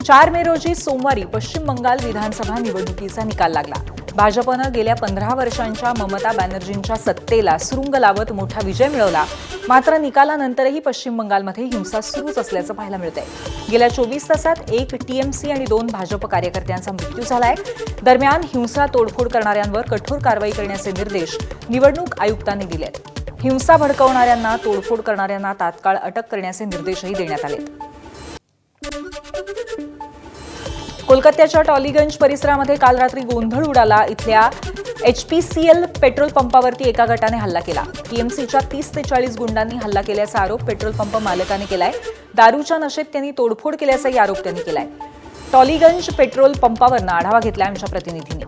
4 मे रोजी सोमवारी पश्चिम बंगाल विधानसभा निवडणुकीचा निकाल लागला। भाजपनं गेल्या 15 वर्षांच्या ममता बॅनर्जींच्या सत्तेला सुरुंग लावत मोठा विजय मिळवला। मात्र निकालानंतरही पश्चिम बंगालमध्ये हिंसा सुरूच असल्याचं पाहायला मिळतंय। गेल्या 24 तासात 1 टीएमसी आणि 2 भाजप कार्यकर्त्यांचा मृत्यू झालाय। दरम्यान हिंसा तोडफोड करणाऱ्यांवर कठोर कारवाई करण्याचे निर्देश निवडणूक आयुक्तांनी दिलेत। हिंसा भडकवणाऱ्यांना, तोडफोड करणाऱ्यांना तात्काळ अटक करण्याचे निर्देशही देण्यात आलेत। कोलकात्याच्या टॉलीगंज परिसरामध्ये काल रात्री गोंधळ उडाला। इथल्या HPCL पेट्रोल पंपावरती एका गटाने हल्ला केला। टीएमसीच्या 30 ते 40 गुंडांनी हल्ला केल्याचा आरोप पेट्रोल पंप मालकाने केलाय। दारूच्या नशेत त्यांनी तोडफोड केल्याचाही आरोप त्यांनी केलाय। टॉलीगंज पेट्रोल पंपावरनं आढावा घेतला आमच्या प्रतिनिधींनी।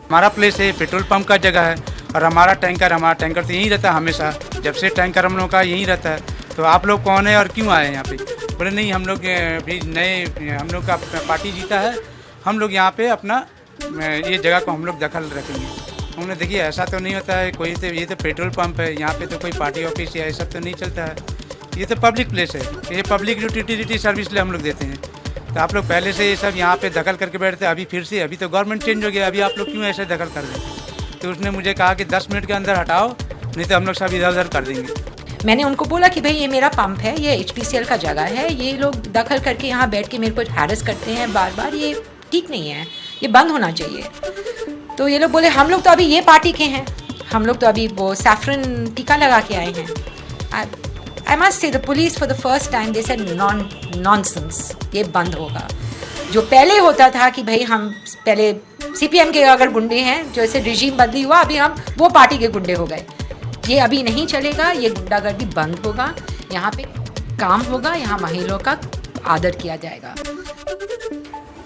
हमारा प्लेस है, पेट्रोल पंप का जगह है और हमारा टैंकर तो यहीं रहता है हमेशा। जब से टैंकर हम लोग का यहीं रहता है, तो आप लोग कौन है और क्यों आए हैं यहाँ पे? बोले नहीं, हम लोग भी नए, हम लोग का पार्टी जीता है, हम लोग यहाँ पे अपना ये जगह को हम लोग दखल रखेंगे। हमने देखिए ऐसा तो नहीं होता है, कोई तो ये तो पेट्रोल पंप है, यहाँ पे तो कोई पार्टी ऑफिस या ऐसा तो नहीं चलता है। ये तो पब्लिक प्लेस है, ये पब्लिक यूटिलिटी सर्विस ले हम लोग देते हैं। तो आप लोग पहले से ये सब यहाँ पे दखल करके बैठते, अभी फिर से, अभी तो गवर्नमेंट चेंज हो गया, अभी आप लोग क्यों ऐसे दखल कर रहे हैं? तो उसने मुझे कहा कि 10 मिनट के अंदर हटाओ, नहीं तो हम लोग सब इधर उधर कर देंगे। मैंने उनको बोला कि भाई ये मेरा पंप है, ये HPCL का जगह है, ये लोग दखल करके यहाँ बैठ के मेरे को हैरेस करते हैं बार बार, ये ठीक नहीं है, ये बंद होना चाहिए। तो ये लोग बोले हम लोग तो अभी ये पार्टी के हैं, हम लोग तो अभी वो सैफरन टीका लगा के आए हैं। I must say the police for the first time they said nonsense, ये बंद होगा। जो पहले होता था कि भाई हम पहले CPM के अगर गुंडे हैं, जो ऐसे रिजीम बदली हुआ, अभी हम वो पार्टी के गुंडे हो गए। ये अभी नहीं चलेगा, ये गुंडागर्दी बंद होगा, यहाँ पे काम होगा, यहाँ महिलाओं का आदर किया जाएगा।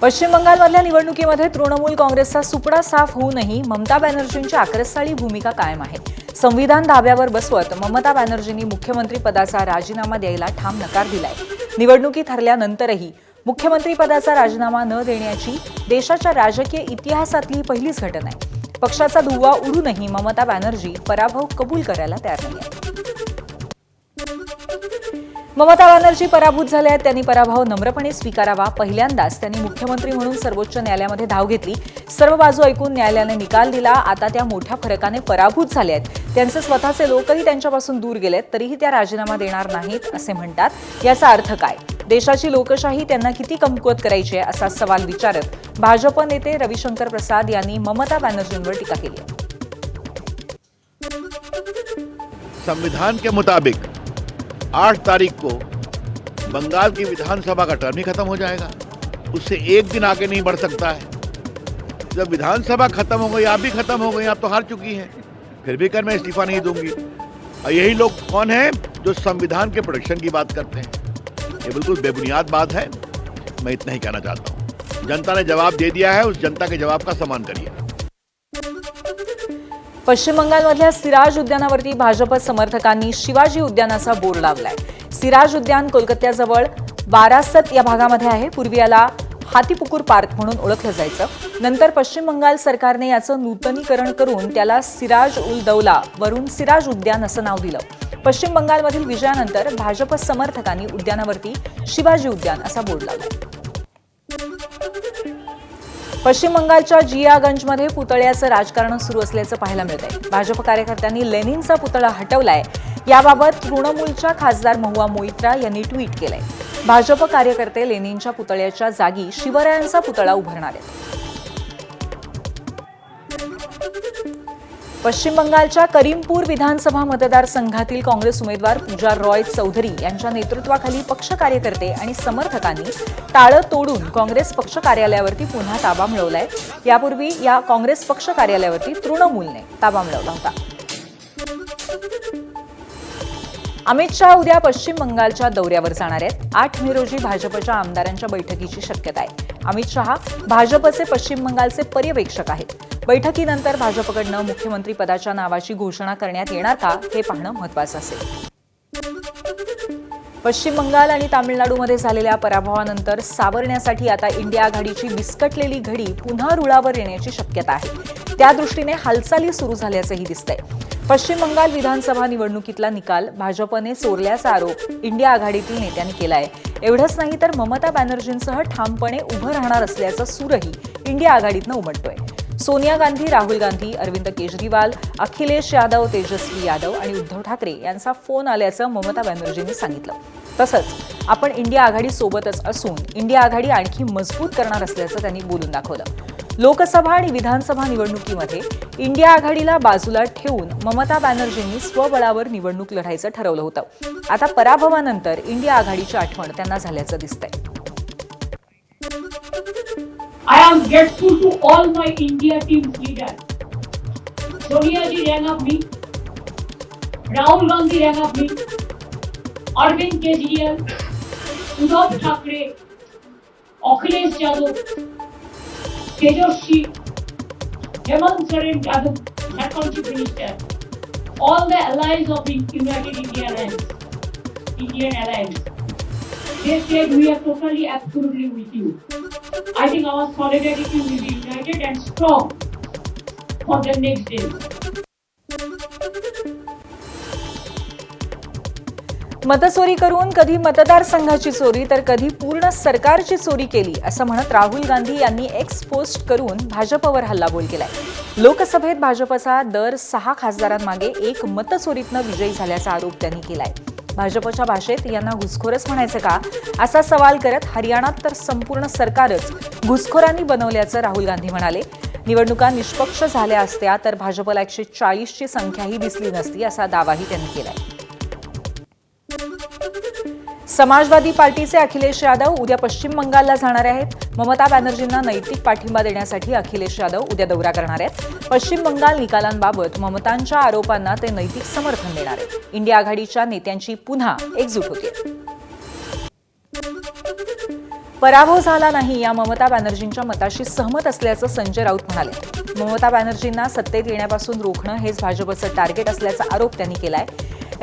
पश्चिम बंगालमधल्या निवडणुकीमध्ये तृणमूल काँग्रेसचा सुपडा साफ होऊनही ममता बॅनर्जींची आक्रस्ताळी भूमिका कायम आहे। संविधान धाब्यावर बसवत ममता बॅनर्जींनी मुख्यमंत्री पदाचा राजीनामा द्यायला ठाम नकार दिलाय। निवडणुकीत हरल्यानंतरही मुख्यमंत्री पदाचा राजीनामा न देण्याची देशाच्या राजकीय इतिहासातली पहिलीच घटना आहे। पक्षाचा धुव्वा उडूनही ममता बॅनर्जी पराभव कबूल करायला तयार नाहीये। ममता बॅनर्जी पराभूत झाल्या आहेत, त्यांनी पराभव नम्रपणे स्वीकारावा। पहिल्यांदाच त्यांनी मुख्यमंत्री म्हणून सर्वोच्च न्यायालयामध्ये धाव घेतली। सर्व बाजू ऐकून न्यायालयाने निकाल दिला। आता त्या मोठ्या फरकाने पराभूत झाल्या आहेत। त्यांचे स्वतःचे लोकही त्यांच्यापासून दूर गेलेत, तरीही त्या राजीनामा देणार नाहीत असे म्हणतात। याचा अर्थ काय? देशाची लोकशाही त्यांना किती कमकुवत करायची आहे असा सवाल विचारत भाजप नेते रविशंकर प्रसाद यांनी ममता बॅनर्जींवर टीका केली आहे। संविधान के मुताबिक 8 तारीख को बंगाल की विधानसभा का टर्म ही खत्म हो जाएगा, उससे एक दिन आगे नहीं बढ़ सकता है। जब विधानसभा खत्म हो गई, आप भी खत्म हो गई, आप तो हार चुकी हैं, फिर भी कर मैं इस्तीफा नहीं दूंगी। और यही लोग कौन हैं जो संविधान के प्रोटेक्शन की बात करते हैं? ये बिल्कुल बेबुनियाद बात है। मैं इतना ही कहना चाहता हूँ, जनता ने जवाब दे दिया है, उस जनता के जवाब का सम्मान करिए। पश्चिम बंगालमधल्या सिराज उद्यानावरती भाजप समर्थकांनी शिवाजी उद्यानाचा बोर्ड लावलाय। सिराज उद्यान कोलकात्याजवळ बारासत या भागामध्ये आहे। पूर्वी याला हातीपुकूर पार्क म्हणून ओळखलं जायचं। नंतर पश्चिम बंगाल सरकारने याचं नूतनीकरण करून त्याला सिराज उल दौला वरून सिराज उद्यान असं नाव दिलं। पश्चिम बंगालमधील विजयानंतर भाजप समर्थकांनी उद्यानावरती शिवाजी उद्यान असा बोर्ड लावलाय। पश्चिम बंगालच्या जियागंजमध्ये पुतळ्याचं राजकारण सुरू असल्याचं पाहायला मिळतंय। भाजप कार्यकर्त्यांनी लेनिनचा पुतळा हटवलाय। याबाबत तृणमूलच्या खासदार महुआ मोइत्रा यांनी ट्विट केलंय। भाजप कार्यकर्ते लेनिनच्या पुतळ्याच्या जागी शिवरायांचा पुतळा उभारणार आहेत। पश्चिम बंगालच्या करीमपूर विधानसभा मतदारसंघातील काँग्रेस उमेदवार पूजा रॉय चौधरी यांच्या नेतृत्वाखाली पक्ष कार्यकर्ते आणि समर्थकांनी टाळं तोडून काँग्रेस पक्ष कार्यालयावरती पुन्हा ताबा मिळवलाय। यापूर्वी या काँग्रेस पक्ष कार्यालयावरती तृणमूलने ताबा मिळवला होता। अमित शहा उद्या पश्चिम बंगालच्या दौऱ्यावर जाणार आहेत। 8 मे रोजी भाजपच्या आमदारांच्या बैठकीची शक्यता आहे। अमित शहा भाजपचे पश्चिम बंगालचे पर्यवेक्षक आहेत। बैठकीनंतर भाजपकडनं मुख्यमंत्री पदाच्या नावाची घोषणा करण्यात येणार का हे पाहणं महत्त्वाचं असेल। पश्चिम बंगाल आणि तामिळनाडूमध्ये झालेल्या पराभवानंतर सावरण्यासाठी आता इंडिया आघाडीची विस्कटलेली घडी पुन्हा रुळावर येण्याची शक्यता आहे। त्या दृष्टीने हालचाली सुरू झाल्याचंही दिसतंय। पश्चिम बंगाल विधानसभा निवडणुकीतला निकाल भाजपने चोरल्याचा आरोप इंडिया आघाडीतील नेत्यांनी केलाय. एवढंच नाही तर ममता बॅनर्जींसह ठामपणे उभं राहणार असल्याचा सूरही इंडिया आघाडीतनं उमटतोय. सोनिया गांधी, राहुल गांधी, अरविंद केजरीवाल, अखिलेश यादव, तेजस्वी यादव आणि उद्धव ठाकरे यांचा फोन आल्याचं ममता बॅनर्जींनी सांगितलं. तसंच आपण इंडिया आघाडी सोबतच असून इंडिया आघाडी आणखी मजबूत करणार असल्याचं त्यांनी बोलून दाखवलं. लोकसभा आणि विधानसभा निवडणुकीमध्ये इंडिया आघाडीला बाजूला ठेवून ममता बॅनर्जींनी स्वबळावर निवडणूक लढायचं ठरवलं होतं. आता पराभवानंतर इंडिया आघाडीची आठवण त्यांना झाल्याचं दिसतंय. I am grateful to all my India team's leaders. Sonia ji rang up me, Rahul Gandhi rang up me, Arvind Kejriwal, Uddhav Thackeray, Akhilesh Yadav, Tejasvi, Hemant Soren Yadav, Jharkhand Chief Minister, all the allies of the United Indian Alliance. They said we are totally, absolutely with you. I think our solidarity will be united and strong for the next day. मतचोरी करून कधी मतदारसंघाची चोरी तर कधी पूर्ण सरकारची चोरी केली असं म्हणत राहुल गांधी यांनी एक्स पोस्ट करून भाजपवर हल्लाबोल केलाय. लोकसभेत भाजपचा दर 6 खासदारांमागे 1 मतचोरीतनं विजयी झाल्याचा आरोप त्यांनी केलाय. भाजपच्या भाषेत यांना घुसखोरच म्हणायचं का असा सवाल करत हरियाणात तर संपूर्ण सरकारच घुसखोरांनी बनवल्याचं राहुल गांधी म्हणाले. निवडणुका निष्पक्ष झाल्या असत्या तर भाजपला 140ची संख्याही दिसली नसती असा दावाही त्यांनी केलाय. समाजवादी पार्टीचे अखिलेश यादव उद्या पश्चिम बंगालला जाणार आहेत. ममता बॅनर्जींना नैतिक पाठिंबा देण्यासाठी अखिलेश यादव उद्या दौरा करणार आहेत. पश्चिम बंगाल निकालांबाबत ममतांच्या आरोपांना ते नैतिक समर्थन देणार आहेत. इंडिया आघाडीच्या नेत्यांची पुन्हा एकजूट होते. पराभव झाला नाही या ममता बॅनर्जींच्या मताशी सहमत असल्याचं संजय राऊत म्हणाले. ममता बॅनर्जींना सत्तेत येण्यापासून रोखणं हेच भाजपचं टार्गेट असल्याचा आरोप त्यांनी केलाय.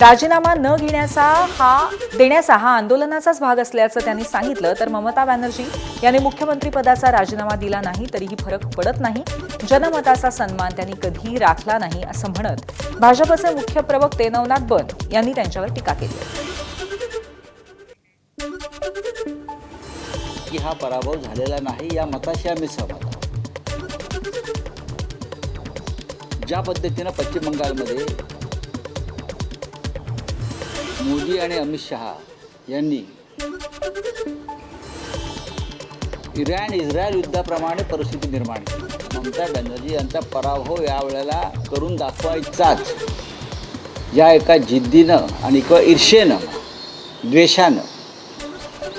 राजीनामा न देण्याचा हा आंदोलनाचाच भाग असल्याचं त्यांनी सांगितलं. तर ममता बॅनर्जी यांनी मुख्यमंत्रीपदाचा राजीनामा दिला नाही तरीही फरक पडत नाही. जनमताचा सन्मान त्यांनी कधीही राखला नाही असं म्हणत भाजपचे मुख्य प्रवक्ते नवनाथ बन यांनी त्यांच्यावर टीका केली. की हा पराभव झालेला नाही या मताशी आम्ही सहमत आहोत. ज्या पद्धतीनं पश्चिम बंगालमध्ये मोदी आणि अमित शहा यांनी इस्रायल युद्धाप्रमाणे परिस्थिती निर्माण केली. ममता बॅनर्जी यांचा पराभव यावेळेला करून दाखवायचाच या एका जिद्दीनं आणि एका ईर्षेनं, द्वेषानं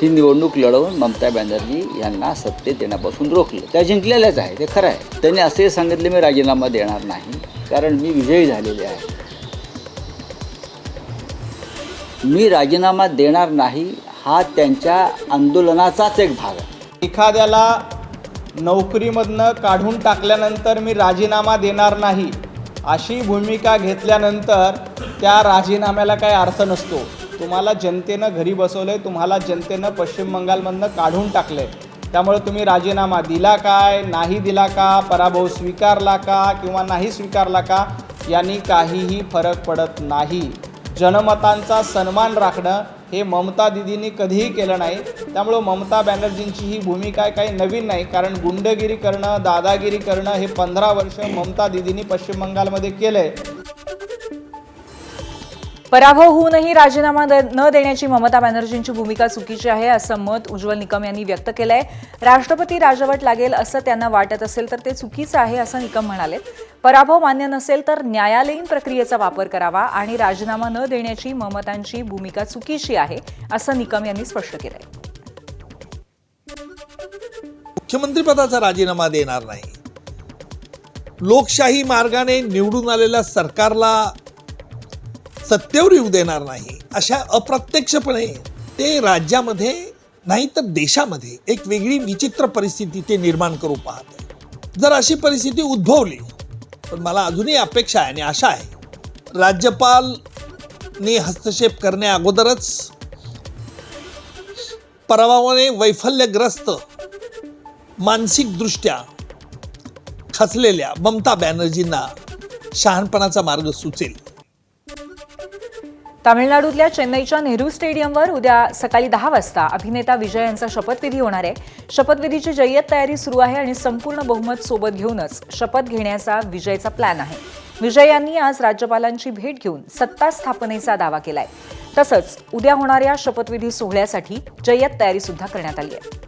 ही निवडणूक लढवून ममता बॅनर्जी यांना सत्तेत येण्यापासून रोखलं. त्या जिंकलेल्याच आहे, ते खरं आहे. त्यांनी असे सांगितले मी राजीनामा देणार नाही कारण मी विजयी झालेले आहे. मी राजीनामा देणार नाही हा त्यांच्या आंदोलनाचाच एक भाग आहे. एखाद्याला नोकरीमधनं काढून टाकल्यानंतर मी राजीनामा देणार नाही अशी भूमिका घेतल्यानंतर त्या राजीनाम्याला काही अर्थ नसतो. तुम्हाला जनतेनं घरी बसवलंय, तुम्हाला जनतेनं पश्चिम बंगालमधनं काढून टाकलंय. त्यामुळे तुम्ही राजीनामा दिला काय, नाही दिला का, पराभव स्वीकारला का किंवा नाही स्वीकारला का यांनी काहीही फरक पडत नाही. जनमतांचा सन्मान राखणं हे ममता दिदींनी कधीही केलं नाही. त्यामुळं ममता बॅनर्जींची ही भूमिका काही नवीन नाही. कारण गुंडगिरी करणं, दादागिरी करणं हे 15 वर्ष ममता दिदींनी पश्चिम बंगालमध्ये केलंय. पराभव होऊनही राजीनामा न देण्याची ममता बॅनर्जींची भूमिका चुकीची आहे असं मत उज्ज्वल निकम यांनी व्यक्त केलंय. राष्ट्रपती राजवट लागेल असं त्यांना वाटत असेल तर ते चुकीचं आहे असं निकम म्हणाले. पराभव मान्य नसेल तर न्यायालयीन प्रक्रियेचा वापर करावा आणि राजीनामा न देण्याची ममतांची भूमिका चुकीची आहे असं निकम यांनी स्पष्ट केलंय. मुख्यमंत्रीपदाचा राजीनामा देणार नाही. लोकशाही मार्गाने निवडून आलेल्या सरकारला सत्तेवर येऊ देणार नाही. अशा अप्रत्यक्षपणे ते राज्यामध्ये नाही तर देशामध्ये एक वेगळी विचित्र परिस्थिती ते निर्माण करू पाहते. जर अशी परिस्थिती उद्भवली पण मला अजूनही अपेक्षा आहे आणि आशा आहे राज्यपालने हस्तक्षेप करण्या अगोदरच पराभवाने वैफल्यग्रस्त मानसिकदृष्ट्या खचलेल्या ममता बॅनर्जींना शहाणपणाचा मार्ग सुचेल. तामिळनाडूतल्या चेन्नईच्या नेहरू स्टेडियमवर उद्या सकाळी 10 वाजता अभिनेता विजय यांचा शपथविधी होणार आहे. शपथविधीची जय्यत तयारी सुरू आहे आणि संपूर्ण बहुमत सोबत घेऊनच शपथ घेण्याचा विजयचा प्लॅन आहे. विजय यांनी आज राज्यपालांची भेट घेऊन सत्ता स्थापनेचा दावा केलाय. तसंच उद्या होणाऱ्या शपथविधी सोहळ्यासाठी जय्यत तयारी सुद्धा करण्यात आली आहे.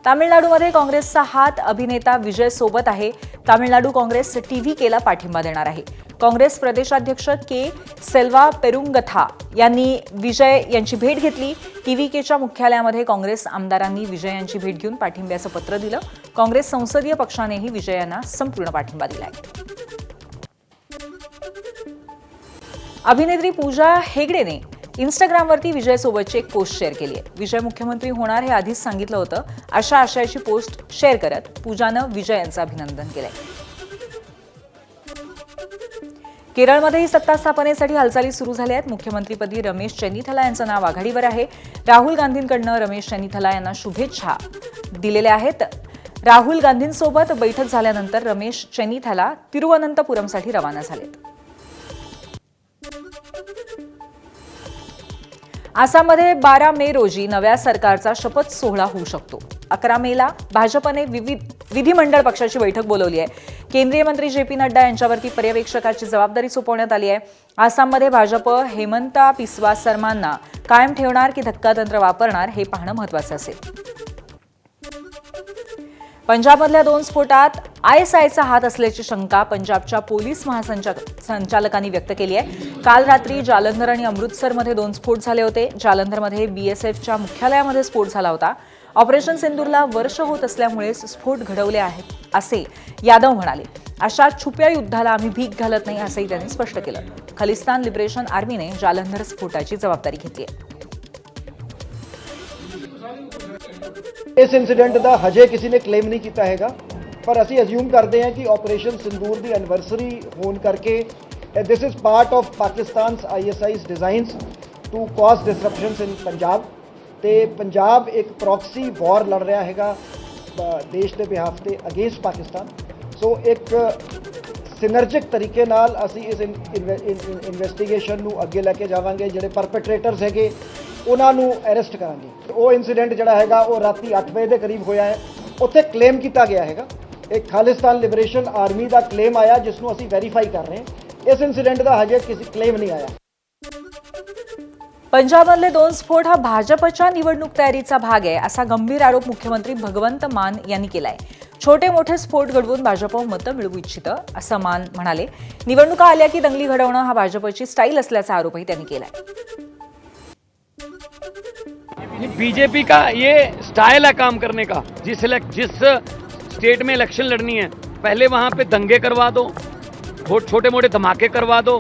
तामिळनाडूमध्ये काँग्रेसचा हात अभिनेता विजय सोबत आहे. तामिळनाडू काँग्रेस TVKला पाठिंबा देणार आहे. काँग्रेस प्रदेशाध्यक्ष के सेल्वा पेरुंगथा यांनी विजय यांची भेट घेतली. TVKच्या मुख्यालयामध्ये काँग्रेस आमदारांनी विजय यांची भेट घेऊन पाठिंब्याचं पत्र दिलं. काँग्रेस संसदीय पक्षानेही विजय यांना संपूर्ण पाठिंबा दिलाय. अभिनेत्री पूजा हेगडेने इंस्टाग्रामवरती विजयसोबतची एक पोस्ट शेअर केली आहे. विजय मुख्यमंत्री होणार हे आधीच सांगितलं होतं, अशा आशयाची पोस्ट शेअर करत पूजानं विजय यांचं अभिनंदन केलंय. केरळमध्येही सत्ता स्थापनेसाठी हालचाली सुरू झाल्या आहेत. मुख्यमंत्रीपदी रमेश चेन्निथला यांचं नाव आघाडीवर आहे. राहुल गांधींकडनं रमेश चेन्निथला यांना शुभेच्छा दिलेल्या आहेत. राहुल गांधींसोबत बैठक झाल्यानंतर रमेश चेन्निथला तिरुवनंतपुरमसाठी रवाना झालेत. आसाममध्ये 12 मे रोजी नव्या सरकारचा शपथ सोहळा होऊ शकतो. 11 मेला भाजपने विधिमंडळ पक्षाची बैठक बोलवली आहे. केंद्रीय मंत्री JP नड्डा यांच्यावरती पर्यवेक्षकाची जबाबदारी सोपवण्यात आली आहे. आसाममध्ये भाजप हेमंता बिस्वा सर्मांना कायम ठेवणार की धक्कातंत्र वापरणार हे पाहणं महत्त्वाचं असेल. पंजाबमधल्या 2 स्फोटात ISIचा हात असल्याची शंका पंजाबच्या पोलीस महासंचालकांनी व्यक्त केली आहे. काल रात्री जालंधर आणि अमृतसरमध्ये 2 स्फोट झाले होते. जालंधरमध्ये BSFच्या मुख्यालयामध्ये स्फोट झाला होता. ऑपरेशन सिंदूरला वर्ष होत असल्यामुळे स्फोट घडवले आहेत असे यादव म्हणाले. अशा छुप्या युद्धाला आम्ही भीक घालत नाही असंही त्यांनी स्पष्ट केलं. खलिस्तान लिबरेशन आर्मीने जालंधर स्फोटाची जबाबदारी घेतली आहे. इस इंसीडेंट का हजे किसी ने क्लेम नहीं किया हैगा, पर असी अज्यूम करते हैं कि ऑपरेशन सिंदूर की एनिवर्सरी होने करके this is part of Pakistan ISI's designs to cause disruptions in Punjab. ते पंजाब एक प्रॉक्सी वॉर लड़ रहा हैगा देश के बिहाफ से अगेंस्ट पाकिस्तान. सो एक सिनर्जिक तरीके नाल असी इस इन्वेस्टिगेशन नू अगे लैके जावांगे. जिहड़े परपेट्रेटर्स हैगे उन्होंने अरेस्ट करांगे. वो इंसीडेंट जड़ा हैगा वो राती 8 बजे के करीब होया है. उत्थे क्लेम किया गया हैगा, एक खालिस्तान लिबरेशन आर्मी का क्लेम आया जिसनों असी वेरीफाई कर रहे हैं. इस इंसीडेंट का हजे किसी क्लेम नहीं आया. पंजाबमधले 2 स्फोट हा भाजपच्या निवडणूक तयारीचा भाग आहे असा गंभीर आरोप मुख्यमंत्री भगवंत मान यांनी केलाय. छोटे मोठे स्फोट घडवून भाजप मतं मिळवू इच्छितं असं मान म्हणाले. निवडणुका आल्या की दंगली घडवणं हा भाजपची स्टाईल असल्याचा आरोपही त्यांनी केलाय. बीजेपी का ये स्टाइल है काम करने का. जिस स्टेट में इलेक्शन लड़नी है पहले वहाँ पे दंगे करवा दो, छोटे मोटे धमाके करवा दो,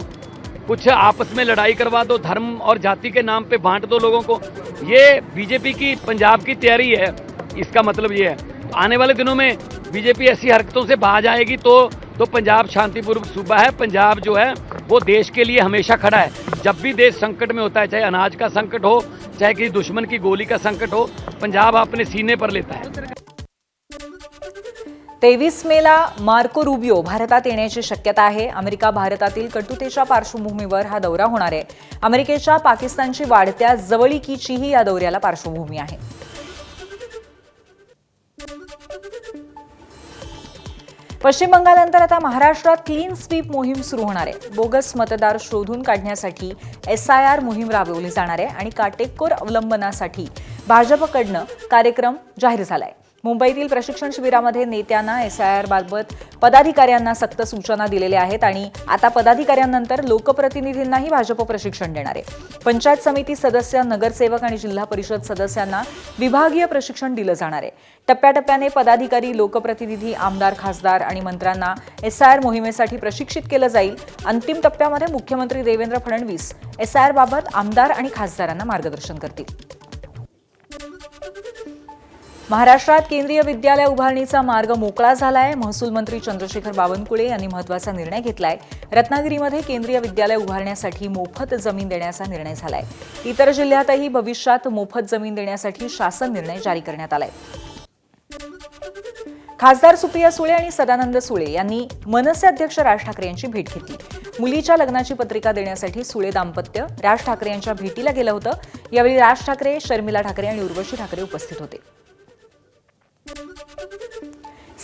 कुछ आपस में लड़ाई करवा दो, धर्म और जाति के नाम पे बांट दो लोगों को. ये बीजेपी की पंजाब की तैयारी है. इसका मतलब ये है आने वाले दिनों में बीजेपी ऐसी हरकतों से बाज आएगी तो पंजाब शांतिपूर्वक सूबा है. पंजाब जो है वो देश के लिए हमेशा खड़ा है. जब भी देश संकट में होता है, चाहे अनाज का संकट हो, चाहे किसी दुश्मन की गोली का संकट हो, पंजाब अपने सीने पर लेता है. 23 मेला मार्को रुबियो भारतात येण्याची शक्यता आहे. अमेरिका भारतातील कटुतेच्या पार्श्वभूमीवर हा दौरा होणार आहे. अमेरिकेच्या पाकिस्तानची वाढत्या जवळीकीचीही या दौऱ्याला पार्श्वभूमी आहे. पश्चिम बंगालनंतर आता महाराष्ट्रात क्लीन स्वीप मोहीम सुरू होणार आहे. बोगस मतदार शोधून काढण्यासाठी SIR मोहीम राबवली जाणार आहे आणि काटेकोर अवलंबनासाठी भाजपकडनं कार्यक्रम जाहीर झालाय. मुंबईतील प्रशिक्षण शिबिरामध्ये नेत्यांना SIR बाबत पदाधिकाऱ्यांना सक्त सूचना दिलेल्या आहेत आणि आता पदाधिकाऱ्यांनंतर लोकप्रतिनिधींनाही भाजप प्रशिक्षण देणार आहे. पंचायत समिती सदस्य, नगरसेवक आणि जिल्हा परिषद सदस्यांना विभागीय प्रशिक्षण दिलं जाणार आहे. टप्प्याटप्प्याने पदाधिकारी, लोकप्रतिनिधी, आमदार, खासदार आणि मंत्र्यांना SIR मोहिमेसाठी प्रशिक्षित केलं जाईल. अंतिम टप्प्यामध्ये मुख्यमंत्री देवेंद्र फडणवीस SIR बाबत आमदार आणि खासदारांना मार्गदर्शन करतील. महाराष्ट्रात केंद्रीय विद्यालय उभारणीचा मार्ग मोकळा झालाय. महसूल मंत्री चंद्रशेखर बावनकुळे यांनी महत्त्वाचा निर्णय घेतलाय. रत्नागिरीमध्ये केंद्रीय विद्यालय उभारण्यासाठी मोफत जमीन देण्याचा निर्णय झालाय. इतर जिल्ह्यातही भविष्यात मोफत जमीन देण्यासाठी शासन निर्णय जारी करण्यात आलाय. खासदार सुप्रिया सुळे आणि सदानंद सुळे यांनी मनसे अध्यक्ष राज ठाकरे यांची भेट घेतली. मुलीच्या लग्नाची पत्रिका देण्यासाठी सुळे दाम्पत्य राज ठाकरे यांच्या भेटीला गेलं होतं. यावेळी राज ठाकरे, शर्मिला ठाकरे आणि उर्वशी ठाकरे उपस्थित होते.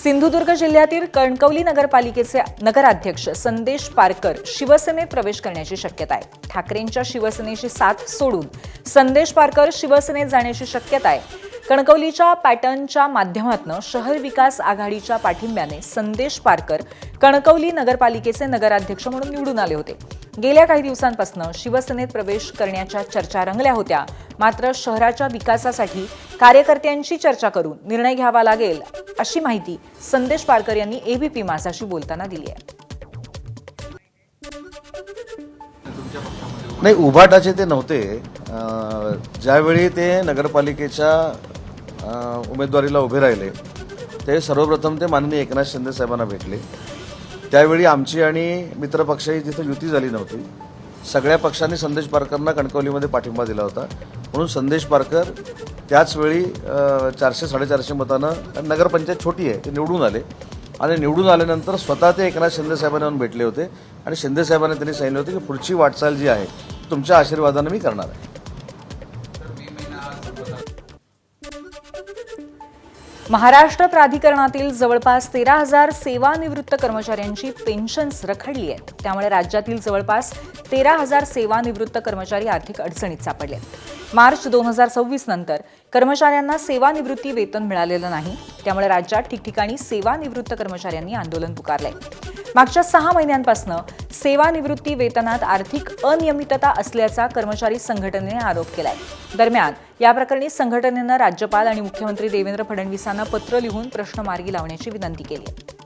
सिंधुदुर्ग जिल्ह्यातील कणकवली नगरपालिकेचे नगराध्यक्ष संदेश पारकर शिवसेनेत प्रवेश करण्याची शक्यता आहे. ठाकरेंच्या शिवसेनेची साथ सोडून संदेश पारकर शिवसेनेत जाण्याची शक्यता आहे. कणकवलीच्या पॅटर्नच्या माध्यमातून शहर विकास आघाडीच्या पाठिंब्याने संदेश पारकर कणकवली नगरपालिकेचे नगराध्यक्ष म्हणून निवडून आले होते. गेल्या काही दिवसांपासून शिवसेनेत प्रवेश करण्याच्या चर्चा रंगल्या होत्या. मात्र शहराच्या विकासासाठी कार्यकर्त्यांशी चर्चा करून निर्णय घ्यावा लागेल अशी माहिती संदेश पारकर यांनी एबीपी माझाशी बोलताना दिली आहे. नाही, उभाटाचे ते नव्हते. ज्यावेळी ते नगरपालिकेच्या उमेदवारीला उभे राहिले ते सर्वप्रथम ते माननीय एकनाथ शिंदे साहेबांना भेटले. त्यावेळी आमची आणि मित्रपक्षाची तिथं युती झाली नव्हती. सगळ्या पक्षांनी संदेश पारकरना कणकवलीमध्ये पाठिंबा दिला होता. म्हणून संदेश पारकर त्याचवेळी 400-450 मतानं, नगरपंचायत छोटी आहे, ते निवडून आले. आणि निवडून आल्यानंतर स्वतः ते एकनाथ शिंदे साहेबांना येऊन भेटले होते आणि शिंदे साहेबांनी त्यांनी सांगितलं होतं की पुढची वाटचाल जी आहे तुमच्या आशीर्वादानं मी करणार आहे. महाराष्ट्र प्राधिकरणातील जवळपास 13,000 सेवानिवृत्त कर्मचाऱ्यांची पेन्शन्स रखडली आहेत. त्यामुळे राज्यातील जवळपास 13,000 सेवानिवृत्त कर्मचारी आर्थिक अडचणीत सापडले. मार्च 2026 नंतर कर्मचाऱ्यांना सेवानिवृत्ती वेतन मिळालेलं नाही. त्यामुळे राज्यात ठिकठिकाणी सेवानिवृत्त कर्मचाऱ्यांनी आंदोलन पुकारलंय. मागच्या 6 महिन्यांपासून सेवानिवृत्ती वेतनात आर्थिक अनियमितता असल्याचा कर्मचारी संघटनेने आरोप केलाय. दरम्यान या प्रकरणी संघटनेनं राज्यपाल आणि मुख्यमंत्री देवेंद्र फडणवीसांना पत्र लिहून प्रश्न मार्गी लावण्याची विनंती केली आहे.